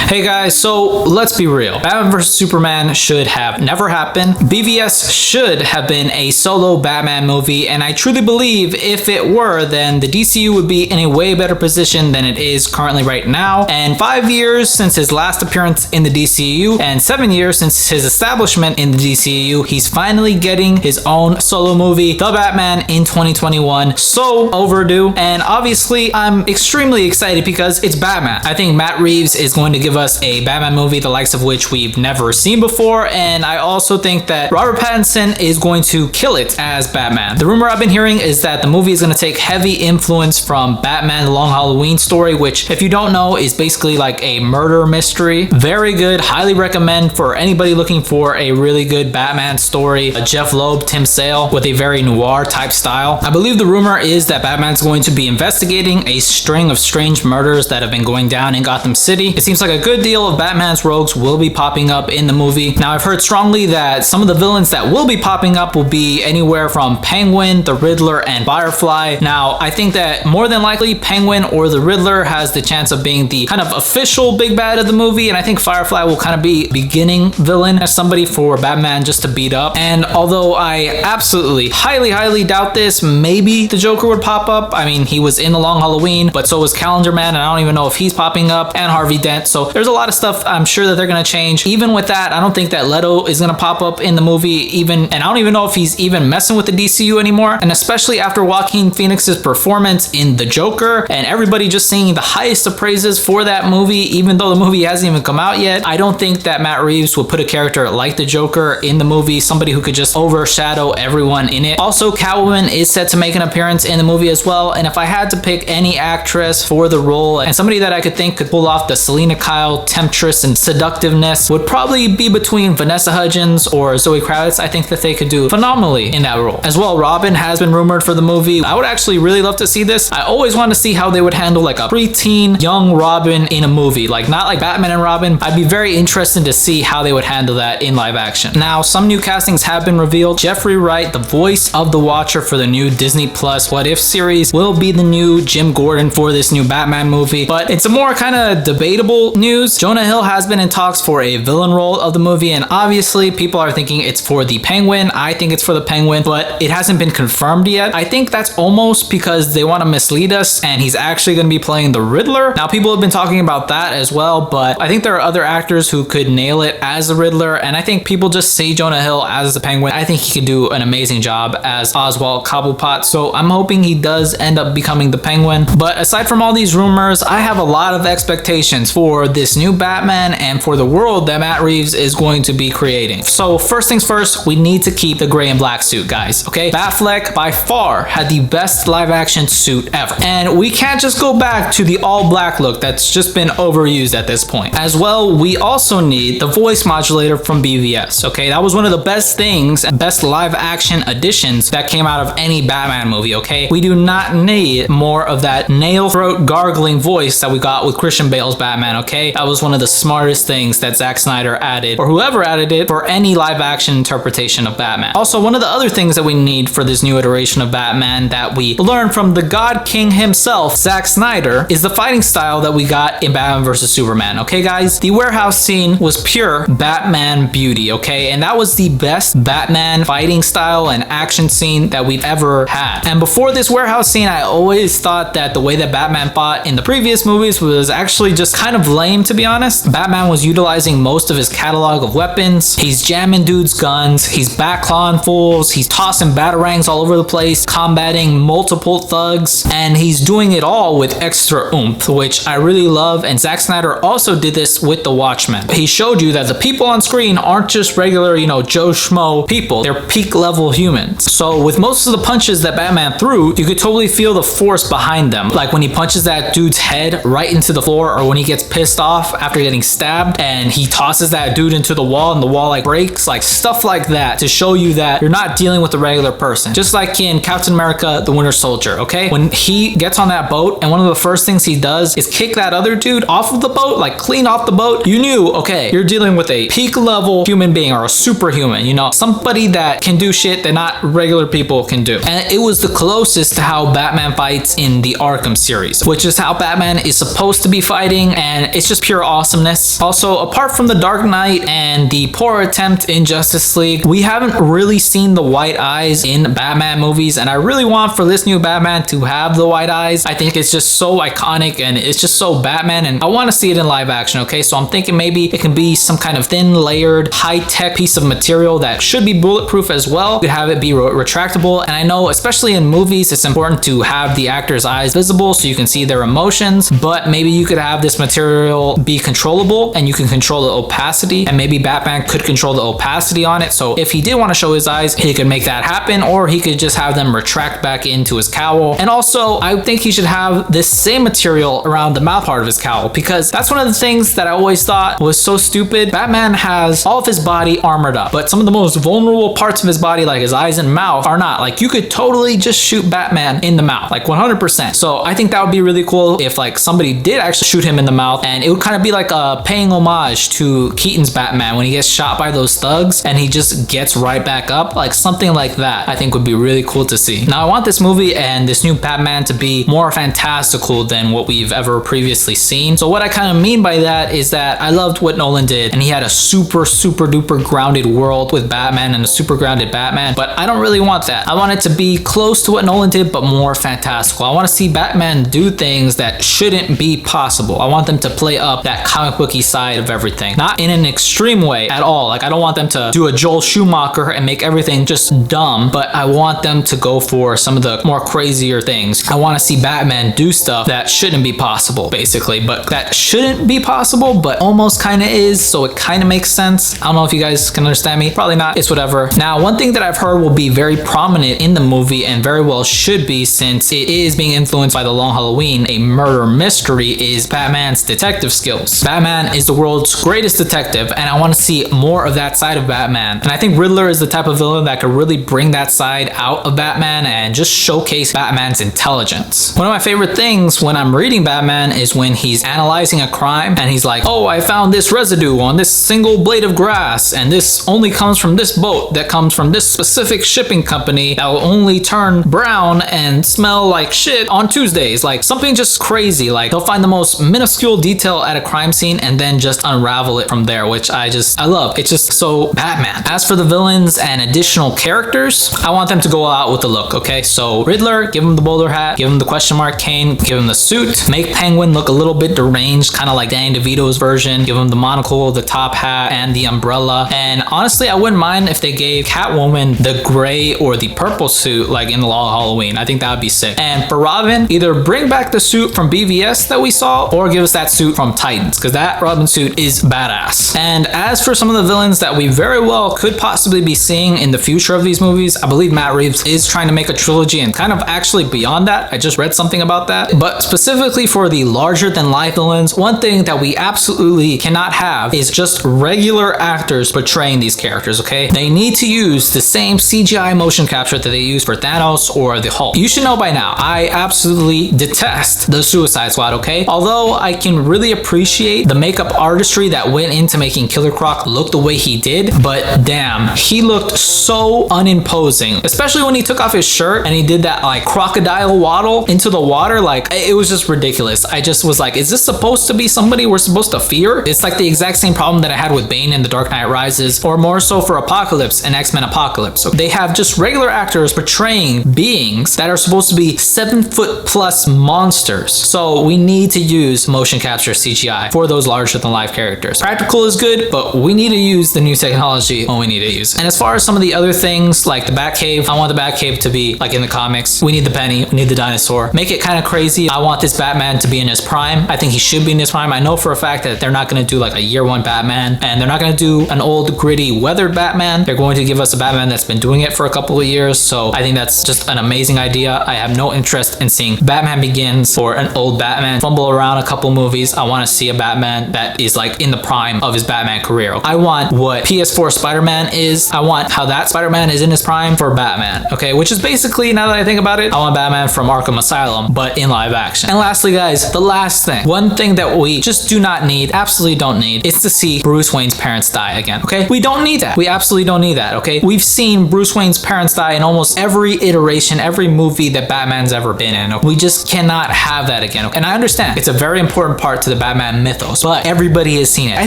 Hey guys, so let's be real. Batman vs Superman should have never happened. BVS should have been a solo Batman movie, and I truly believe if it were, then the DCU would be in a way better position than it is currently right now. And 5 years since his last appearance in the DCU, and 7 years since his establishment in the DCU, he's finally getting his own solo movie, The Batman, in 2021. So overdue, and obviously I'm extremely excited because it's Batman. I think Matt Reeves is going to give us a Batman movie the likes of which we've never seen before, and I also think that Robert Pattinson is going to kill it as Batman. The rumor I've been hearing is that the movie is going to take heavy influence from Batman The Long Halloween story, which, if you don't know, is basically like a murder mystery. Very good, highly recommend for anybody looking for a really good Batman story. Jeff Loeb, Tim Sale with a very noir type style. I believe the rumor is that Batman's going to be investigating a string of strange murders that have been going down in Gotham City. It seems like a good deal of Batman's rogues will be popping up in the movie. Now, I've heard strongly that some of the villains that will be popping up will be anywhere from Penguin, the Riddler, and Firefly. Now, I think that more than likely Penguin or the Riddler has the chance of being the kind of official big bad of the movie, and I think Firefly will kind of be beginning villain as somebody for Batman just to beat up. And although I absolutely highly doubt this, maybe the Joker would pop up. I mean, he was in The Long Halloween, but so was Calendar Man, and I don't even know if he's popping up, and Harvey Dent. So there's a lot of stuff I'm sure that they're going to change. Even with that, I don't think that Leto is going to pop up in the movie and I don't even know if he's even messing with the DCU anymore. And especially after Joaquin Phoenix's performance in The Joker and everybody just singing the highest of praises for that movie, even though the movie hasn't even come out yet, I don't think that Matt Reeves would put a character like the Joker in the movie, somebody who could just overshadow everyone in it. Also, Catwoman is set to make an appearance in the movie as well, and if I had to pick any actress for the role and somebody that I could think could pull off the Selena Kyle temptress and seductiveness, would probably be between Vanessa Hudgens or Zoe Kravitz. I think that they could do phenomenally in that role. As well, Robin has been rumored for the movie. I would actually really love to see this. I always want to see how they would handle like a preteen young Robin in a movie, like not like Batman and Robin. I'd be very interested to see how they would handle that in live action. Now, some new castings have been revealed. Jeffrey Wright, the voice of the Watcher for the new Disney Plus What If series, will be the new Jim Gordon for this new Batman movie, but it's a more kind of debatable news. Jonah Hill has been in talks for a villain role of the movie, and obviously people are thinking it's for the Penguin. I think it's for the Penguin, but it hasn't been confirmed yet. I think that's almost because they want to mislead us and he's actually going to be playing the Riddler. Now, people have been talking about that as well, but I think there are other actors who could nail it as the Riddler, and I think people just see Jonah Hill as the Penguin. I think he could do an amazing job as Oswald Cobblepot, so I'm hoping he does end up becoming the Penguin. But aside from all these rumors, I have a lot of expectations for this new Batman and for the world that Matt Reeves is going to be creating. So first things first, we need to keep the gray and black suit, guys, okay? Batfleck by far had the best live action suit ever, and we can't just go back to the all black look that's just been overused at this point. As well, we also need the voice modulator from BVS, okay? That was one of the best things and best live action additions that came out of any Batman movie, okay? We do not need more of that nail throat gargling voice that we got with Christian Bale's Batman, okay? That was one of the smartest things that Zack Snyder added, or whoever added it, for any live action interpretation of Batman. Also, one of the other things that we need for this new iteration of Batman that we learned from the God King himself, Zack Snyder, is the fighting style that we got in Batman vs Superman, okay guys? The warehouse scene was pure Batman beauty, okay? And that was the best Batman fighting style and action scene that we've ever had. And before this warehouse scene, I always thought that the way that Batman fought in the previous movies was actually just kind of lame, to be honest. Batman was utilizing most of his catalog of weapons. He's jamming dudes' guns, he's backclawing fools, he's tossing batarangs all over the place, combating multiple thugs, and he's doing it all with extra oomph, which I really love. And Zack Snyder also did this with The Watchmen. He showed you that the people on screen aren't just regular, Joe Schmo people. They're peak level humans. So with most of the punches that Batman threw, you could totally feel the force behind them. Like when he punches that dude's head right into the floor, or when he gets pissed off after getting stabbed and he tosses that dude into the wall and the wall like breaks, like stuff like that, to show you that you're not dealing with a regular person. Just like in Captain America the Winter Soldier, okay? When he gets on that boat and one of the first things he does is kick that other dude off of the boat, like clean off the boat, you knew, okay, you're dealing with a peak level human being or a superhuman, somebody that can do shit that not regular people can do. And it was the closest to how Batman fights in the Arkham series, which is how Batman is supposed to be fighting, and it's just just pure awesomeness. Also, apart from the Dark Knight and the poor attempt in Justice League, we haven't really seen the white eyes in Batman movies, and I really want for this new Batman to have the white eyes. I think it's just so iconic and it's just so Batman, and I want to see it in live action, okay? So I'm thinking maybe it can be some kind of thin layered high-tech piece of material that should be bulletproof as well. You could have it be retractable, and I know especially in movies it's important to have the actor's eyes visible so you can see their emotions, but maybe you could have this material be controllable and you can control the opacity, and maybe Batman could control the opacity on it. So if he did want to show his eyes, he could make that happen, or he could just have them retract back into his cowl. And also, I think he should have this same material around the mouth part of his cowl, because that's one of the things that I always thought was so stupid. Batman has all of his body armored up, but some of the most vulnerable parts of his body, like his eyes and mouth, are not. Like, you could totally just shoot Batman in the mouth, like 100%. So I think that would be really cool if like somebody did actually shoot him in the mouth, and it would kind of be like a paying homage to Keaton's Batman when he gets shot by those thugs and he just gets right back up. Like something like that I think would be really cool to see. Now I want this movie and this new Batman to be more fantastical than what we've ever previously seen. So what I kind of mean by that is that I loved what Nolan did, and he had a super duper grounded world with Batman and a super grounded Batman, but I don't really want that. I want it to be close to what Nolan did but more fantastical. I want to see Batman do things that shouldn't be possible. I want them to play up that comic booky side of everything, not in an extreme way at all. Like, I don't want them to do a Joel Schumacher and make everything just dumb, but I want them to go for some of the more crazier things. I want to see Batman do stuff that shouldn't be possible, basically, but that shouldn't be possible but almost kind of is, so it kind of makes sense. I don't know if you guys can understand me. Probably not. It's whatever. Now, one thing that I've heard will be very prominent in the movie, and very well should be since it is being influenced by The Long Halloween, a murder mystery, is Batman's detective skills. Batman is the world's greatest detective, and I want to see more of that side of Batman. And I think Riddler is the type of villain that could really bring that side out of Batman and just showcase Batman's intelligence. One of my favorite things when I'm reading Batman is when he's analyzing a crime and he's like, oh, I found this residue on this single blade of grass, and this only comes from this boat that comes from this specific shipping company that will only turn brown and smell like shit on Tuesdays. Like something just crazy. Like he'll find the most minuscule detail at a crime scene and then just unravel it from there, which I love. It's just so Batman. As for the villains and additional characters, I want them to go out with the look, okay? So Riddler, give him the bowler hat, give him the question mark cane, give him the suit, make Penguin look a little bit deranged, kind of like Danny DeVito's version, give him the monocle, the top hat, and the umbrella. And honestly, I wouldn't mind if they gave Catwoman the gray or the purple suit like in The Long Halloween. I think that would be sick. And for Robin, either bring back the suit from BVS that we saw or give us that suit from Titans, because that Robin suit is badass. And as for some of the villains that we very well could possibly be seeing in the future of these movies, I believe Matt Reeves is trying to make a trilogy, and kind of actually beyond that. I just read something about that. But specifically for the larger than life villains, one thing that we absolutely cannot have is just regular actors portraying these characters, okay? They need to use the same CGI motion capture that they use for Thanos or the Hulk. You should know by now, I absolutely detest the Suicide Squad, okay? Although I can really appreciate the makeup artistry that went into making Killer Croc look the way he did, but damn, he looked so unimposing, especially when he took off his shirt and he did that like crocodile waddle into the water. Like, it was just ridiculous. I just was like, is this supposed to be somebody we're supposed to fear? It's like the exact same problem that I had with Bane in The Dark Knight Rises, or more so for Apocalypse and X-Men Apocalypse. So they have just regular actors portraying beings that are supposed to be 7-foot+ monsters. So we need to use motion capture CGI for those larger than life characters. Practical is good, but we need to use the new technology when we need to use. And as far as some of the other things like the Batcave, I want the Batcave to be like in the comics. We need the penny, we need the dinosaur. Make it kind of crazy. I want this Batman to be in his prime. I think he should be in his prime. I know for a fact that they're not going to do like a year one Batman, and they're not going to do an old gritty weathered Batman. They're going to give us a Batman that's been doing it for a couple of years. So I think that's just an amazing idea. I have no interest in seeing Batman Begins or an old Batman fumble around a couple movies. I want to see a Batman that is like in the prime of his Batman career. I want what PS4 Spider-Man is. I want how that Spider-Man is in his prime for Batman, okay? Which is basically, now that I think about it, I want Batman from Arkham Asylum, but in live action. And lastly, guys, the last thing, one thing that we just do not need, absolutely don't need, is to see Bruce Wayne's parents die again, okay? We don't need that. We absolutely don't need that, okay? We've seen Bruce Wayne's parents die in almost every iteration, every movie that Batman's ever been in. We just cannot have that again. And I understand it's a very important part to the Batman mythos, but everybody has seen it. I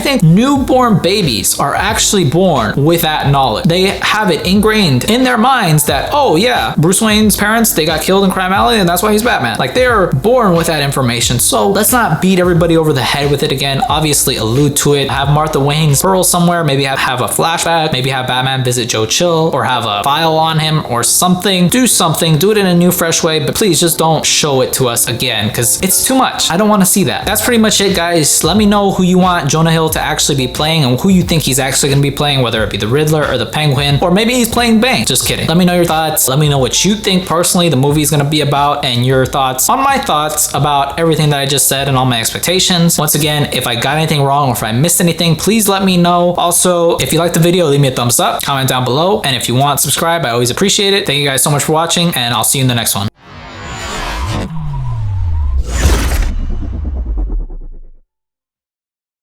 think newborn babies are actually born with that knowledge. They have it ingrained in their minds that, oh yeah, Bruce Wayne's parents, they got killed in Crime Alley and that's why he's Batman. Like, they're born with that information. So let's not beat everybody over the head with it again. Obviously allude to it. Have Martha Wayne's pearl somewhere. Maybe have a flashback. Maybe have Batman visit Joe Chill or have a file on him or something. Do something. Do it in a new, fresh way. But please just don't show it to us again because it's too much. I don't want to see that. That's pretty much it, guys. Let me know who you want Jonah Hill to actually be playing and who you think he's actually going to be playing, whether it be the Riddler or the Penguin, or maybe he's playing Bane. Just kidding. Let me know your thoughts. Let me know what you think personally the movie is going to be about and your thoughts on my thoughts about everything that I just said and all my expectations. Once again, if I got anything wrong or if I missed anything, please let me know. Also, if you liked the video, leave me a thumbs up, comment down below, and if you want, subscribe. I always appreciate it. Thank you guys so much for watching, and I'll see you in the next one.